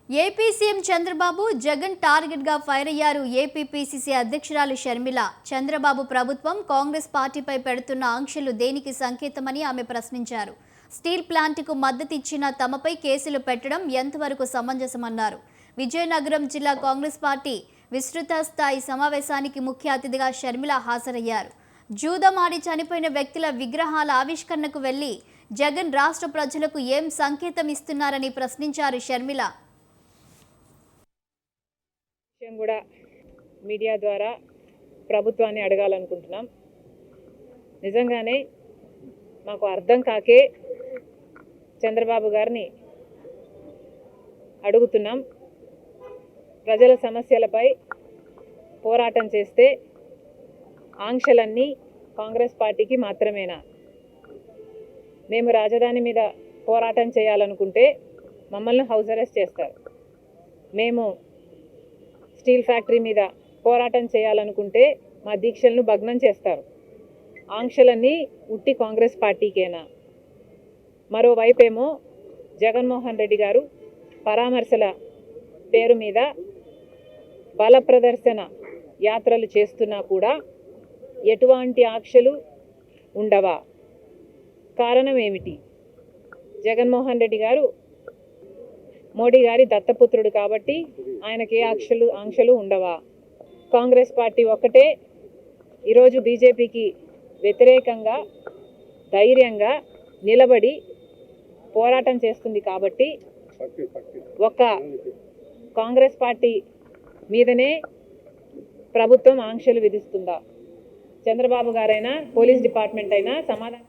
AP CM Chandrababu Jagan target గా fire అయ్యారు. AP PCC అధ్యక్షురాలు షర్మిల చంద్రబాబు ప్రభుత్వం కాంగ్రెస్ పార్టీపై పెడుతున్న ఆంక్షలు దేనికి సంకేతమని ఆమె ప్రశ్నించారు. స్టీల్ ప్లాంట్కు మద్దతు ఇచ్చిన తమపై కేసులు పెట్టడం ఎంతవరకు సమంజసమన్నారు. విజయనగరం జిల్లా కాంగ్రెస్ పార్టీ విస్తృత స్థాయి సమావేశానికి ముఖ్య అతిథిగా షర్మిల హాజరయ్యారు. జూదమాడి చనిపోయిన వ్యక్తుల విగ్రహాల ఆవిష్కరణకు వెళ్లి జగన్ రాష్ట్ర ప్రజలకు ఏం సంకేతం ఇస్తున్నారని ప్రశ్నించారు షర్మిల. కూడా మీడియా ద్వారా ప్రభుత్వాన్ని అడగాలనుకుంటున్నాం. నిజంగానే మాకు అర్థం కాకే చంద్రబాబు గారిని అడుగుతున్నాం. ప్రజల సమస్యలపై పోరాటం చేస్తే ఆంక్షలన్నీ కాంగ్రెస్ పార్టీకి మాత్రమేనా? మేము రాజధాని మీద పోరాటం చేయాలనుకుంటే మమ్మల్ని హౌస్ అరెస్ట్ చేస్తారు. మేము స్టీల్ ఫ్యాక్టరీ మీద పోరాటం చేయాలనుకుంటే మా దీక్షలను భగ్నం చేస్తారు. ఆంక్షలన్నీ ఉట్టి కాంగ్రెస్ పార్టీకేనా? మరోవైపేమో జగన్మోహన్ రెడ్డి గారు పరామర్శల పేరు మీద బల ప్రదర్శన యాత్రలు చేస్తున్నా కూడా ఎటువంటి ఆంక్షలు ఉండవా? కారణం ఏమిటి? జగన్మోహన్ రెడ్డి గారు మోడీ గారి దత్తపుత్రుడు కాబట్టి ఆయనకి ఏ ఆంక్షలు ఉండవా? కాంగ్రెస్ పార్టీ ఒక్కటే ఈరోజు బీజేపీకి వ్యతిరేకంగా ధైర్యంగా నిలబడి పోరాటం చేస్తుంది కాబట్టి ఒక్క కాంగ్రెస్ పార్టీ మీదనే ప్రభుత్వం ఆంక్షలు విధిస్తుందా? చంద్రబాబు గారైనా పోలీస్ డిపార్ట్మెంట్ అయినా సమాధానం